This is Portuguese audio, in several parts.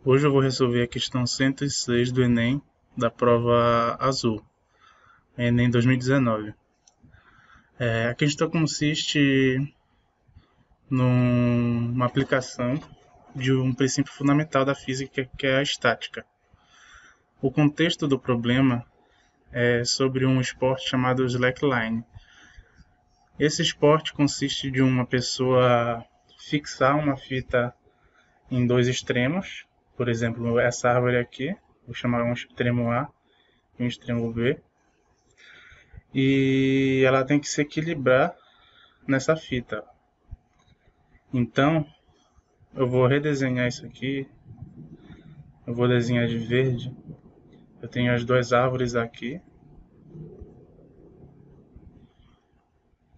Hoje eu vou resolver a questão 106 do Enem, da prova azul, Enem 2019. A questão consiste numa aplicação de um princípio fundamental da física, que é a estática. O contexto do problema é sobre um esporte chamado slackline. Esse esporte consiste de uma pessoa fixar uma fita em dois extremos, por exemplo, essa árvore aqui, vou chamar um extremo A e um extremo B, e ela tem que se equilibrar nessa fita. Então, eu vou redesenhar isso aqui, eu vou desenhar de verde, eu tenho as duas árvores aqui,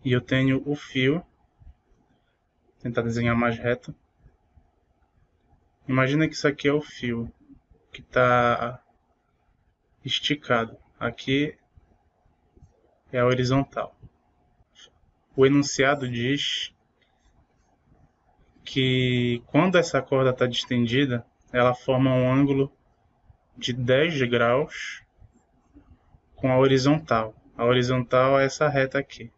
e eu tenho o fio, vou tentar desenhar mais reto. Imagina que isso aqui é o fio que está esticado, aqui é a horizontal. O enunciado diz que quando essa corda está distendida, ela forma um ângulo de 10 graus com a horizontal. A horizontal é essa reta aqui.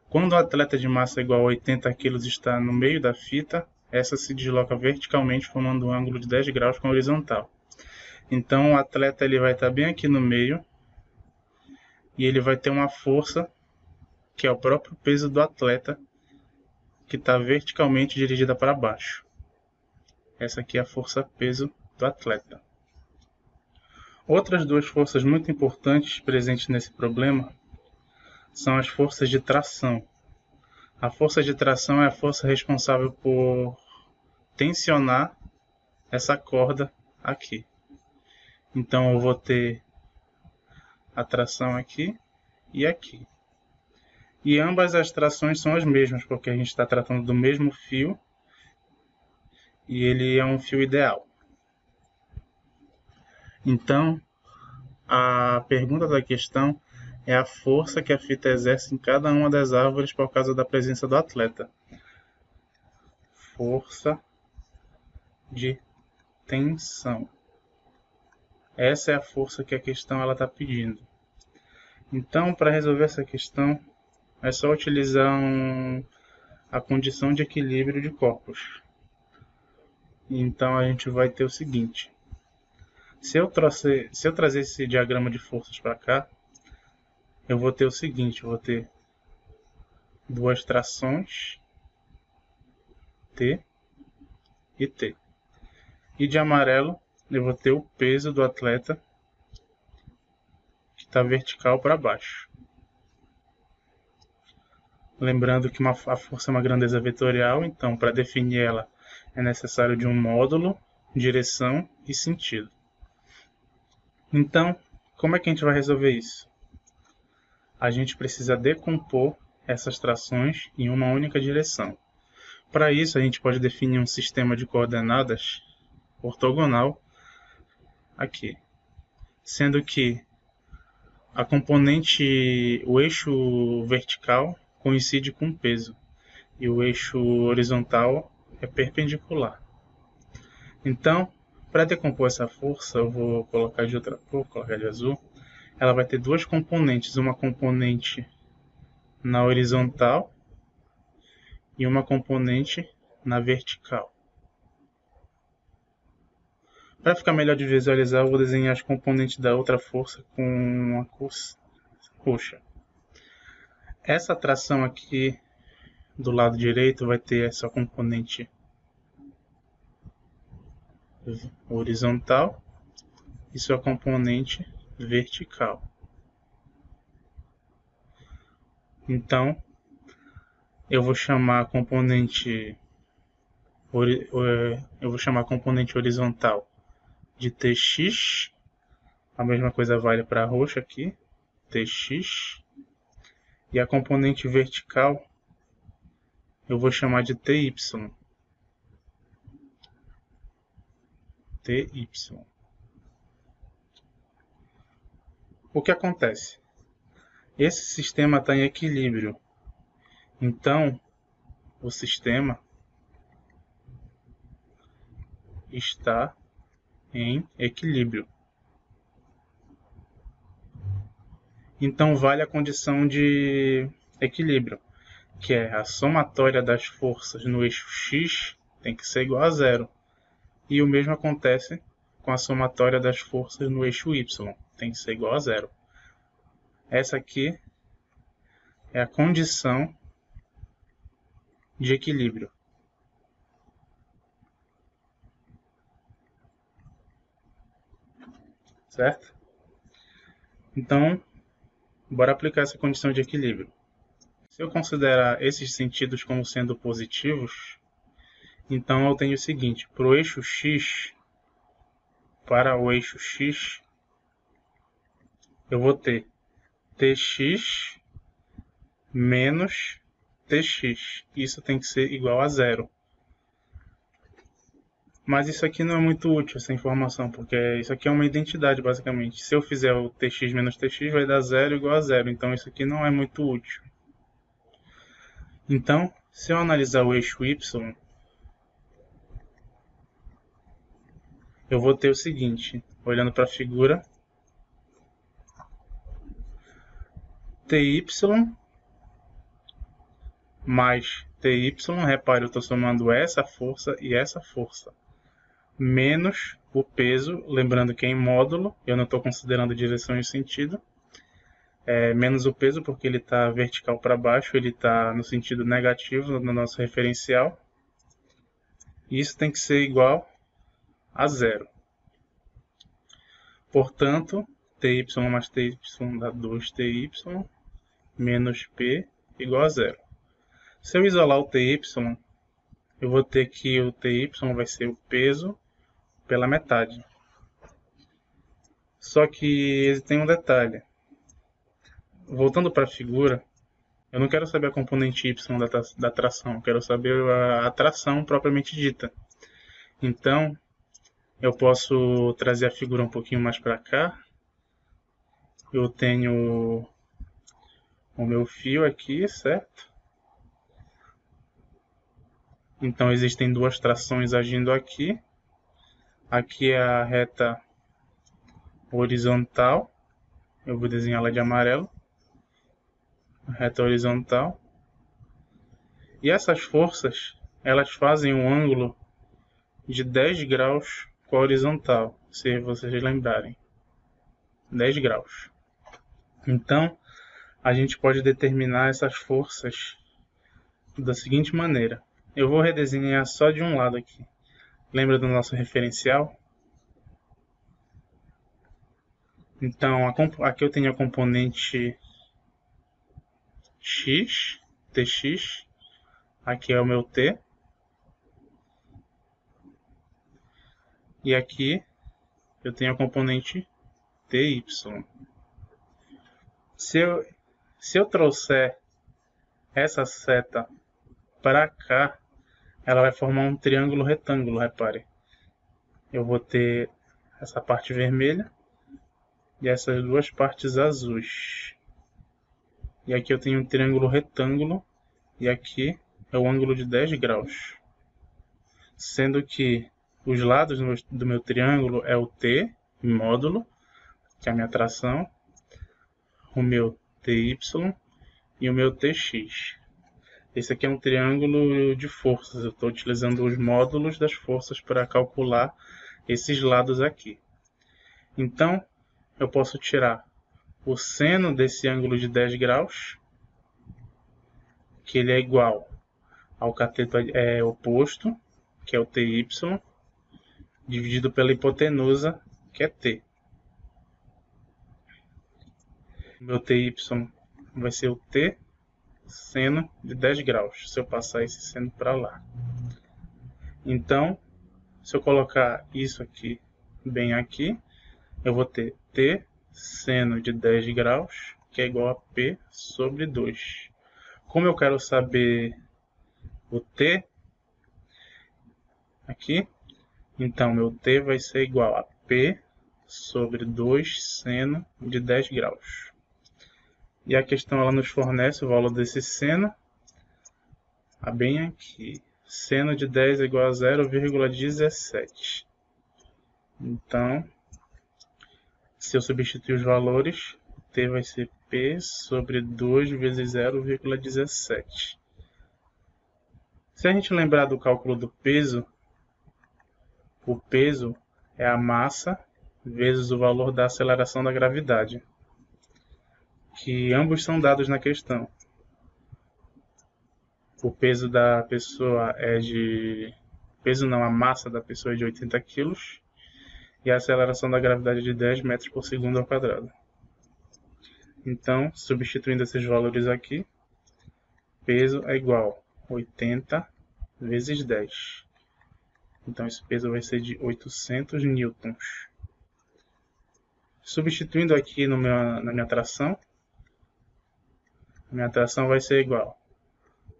Quando o atleta de massa igual a 80 kg está no meio da fita, essa se desloca verticalmente formando um ângulo de 10 graus com a horizontal. Então o atleta ele vai estar bem aqui no meio e ele vai ter uma força que é o próprio peso do atleta que está verticalmente dirigida para baixo. Essa aqui é a força-peso do atleta. Outras duas forças muito importantes presentes nesse problema são as forças de tração. A força de tração é a força responsável por tensionar essa corda aqui. Então eu vou ter a tração aqui e aqui. E ambas as trações são as mesmas, porque a gente está tratando do mesmo fio e ele é um fio ideal. Então, a pergunta da questão é a força que a fita exerce em cada uma das árvores por causa da presença do atleta. Força de tensão. Essa é a força que a questão está pedindo. Então, para resolver essa questão, é só utilizar a condição de equilíbrio de corpos. Então, a gente vai ter o seguinte. Se eu trazer esse diagrama de forças para cá, eu vou ter o seguinte, eu vou ter duas trações, T e T. E de amarelo, eu vou ter o peso do atleta, que está vertical para baixo. Lembrando que a força é uma grandeza vetorial, então para definir ela é necessário de um módulo, direção e sentido. Então, como é que a gente vai resolver isso? A gente precisa decompor essas trações em uma única direção. Para isso, a gente pode definir um sistema de coordenadas ortogonal aqui, sendo que a componente, o eixo vertical coincide com o peso e o eixo horizontal é perpendicular. Então, para decompor essa força, eu vou colocar de outra cor, vou colocar de azul. Ela vai ter duas componentes, uma componente na horizontal e uma componente na vertical. Para ficar melhor de visualizar, eu vou desenhar as componentes da outra força com uma cor roxa. Essa tração aqui do lado direito vai ter essa componente horizontal e sua componente vertical. Então, eu vou chamar a componente horizontal de Tx. A mesma coisa vale para a roxa aqui, Tx. E a componente vertical eu vou chamar de Ty. Ty. O que acontece? Esse sistema está em equilíbrio. Então, o sistema está em equilíbrio. Então vale a condição de equilíbrio, que é a somatória das forças no eixo x tem que ser igual a zero. E o mesmo acontece com a somatória das forças no eixo y, tem que ser igual a zero. Essa aqui é a condição de equilíbrio. Certo? Então, bora aplicar essa condição de equilíbrio. Se eu considerar esses sentidos como sendo positivos, então eu tenho o seguinte: para o eixo x, eu vou ter tx menos tx. Isso tem que ser igual a zero. Mas isso aqui não é muito útil, essa informação, porque isso aqui é uma identidade, basicamente. Se eu fizer o tx menos tx, vai dar zero igual a zero. Então isso aqui não é muito útil. Então, se eu analisar o eixo y, eu vou ter o seguinte, olhando para a figura, ty mais ty, repare, eu estou somando essa força e essa força, menos o peso, lembrando que é em módulo, eu não estou considerando direção e sentido, menos o peso porque ele está vertical para baixo, ele está no sentido negativo no nosso referencial, e isso tem que ser igual a zero. Portanto, ty mais ty dá 2ty menos p igual a zero. Se eu isolar o ty, eu vou ter que o ty vai ser o peso pela metade. Só que tem um detalhe. Voltando para a figura, eu não quero saber a componente y da tração, eu quero saber a tração propriamente dita. Então, eu posso trazer a figura um pouquinho mais para cá. Eu tenho o meu fio aqui, certo? Então existem duas trações agindo aqui. Aqui é a reta horizontal. Eu vou desenhá-la de amarelo. A reta horizontal. E essas forças, elas fazem um ângulo de 10 graus com a horizontal, se vocês lembrarem. 10 graus. Então, a gente pode determinar essas forças da seguinte maneira. Eu vou redesenhar só de um lado aqui. Lembra do nosso referencial? Então, aqui eu tenho a componente x, tx. Aqui é o meu t. E aqui eu tenho a componente ty. Se eu trouxer essa seta para cá, ela vai formar um triângulo retângulo, repare. Eu vou ter essa parte vermelha e essas duas partes azuis. E aqui eu tenho um triângulo retângulo e aqui é o ângulo de 10 graus. Sendo que os lados do meu triângulo é o t, em módulo, que é a minha tração, o meu ty e o meu tx. Esse aqui é um triângulo de forças. Eu estou utilizando os módulos das forças para calcular esses lados aqui. Então, eu posso tirar o seno desse ângulo de 10 graus, que ele é igual ao cateto oposto, que é o ty, dividido pela hipotenusa, que é t. O meu ty vai ser o t seno de 10 graus, se eu passar esse seno para lá. Então, se eu colocar isso aqui bem aqui, eu vou ter t seno de 10 graus, que é igual a p sobre 2. Como eu quero saber o t aqui, então meu t vai ser igual a p sobre 2 seno de 10 graus. E a questão ela nos fornece o valor desse seno, bem aqui. Seno de 10 é igual a 0,17. Então, se eu substituir os valores, T vai ser P sobre 2 vezes 0,17. Se a gente lembrar do cálculo do peso, o peso é a massa vezes o valor da aceleração da gravidade, que ambos são dados na questão. O peso da pessoa é de... Peso não, a massa da pessoa é de 80 kg e a aceleração da gravidade é de 10 metros por segundo ao quadrado. Então, substituindo esses valores aqui, peso é igual a 80 vezes 10. Então, esse peso vai ser de 800 newtons. Substituindo aqui na minha tração, a minha tração vai ser igual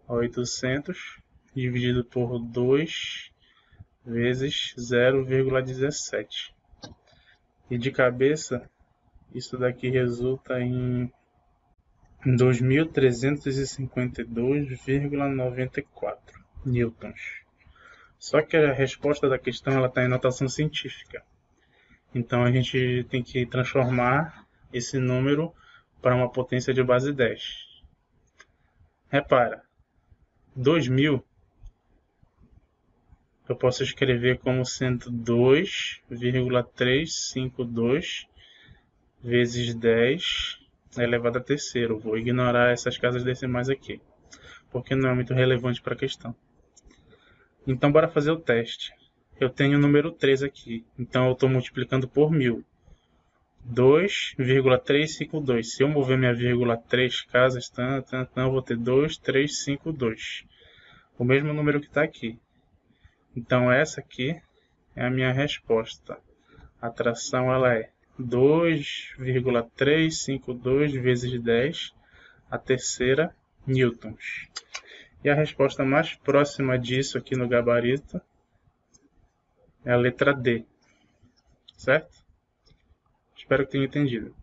a 800 dividido por 2 vezes 0,17. E de cabeça, isso daqui resulta em 2.352,94 newtons. Só que a resposta da questão está em notação científica. Então a gente tem que transformar esse número para uma potência de base 10. Repara, 2.000 eu posso escrever como sendo 2,352 vezes 10 elevado a terceiro. Vou ignorar essas casas decimais aqui, porque não é muito relevante para a questão. Então, bora fazer o teste. Eu tenho o número 3 aqui, então eu estou multiplicando por 1.000. 2,352. Se eu mover minha vírgula 3 casas, eu vou ter 2,352. O mesmo número que está aqui. Então, essa aqui é a minha resposta. A tração ela é 2,352 vezes 10 a terceira newtons. E a resposta mais próxima disso aqui no gabarito é a letra D. Certo? Espero que tenha entendido.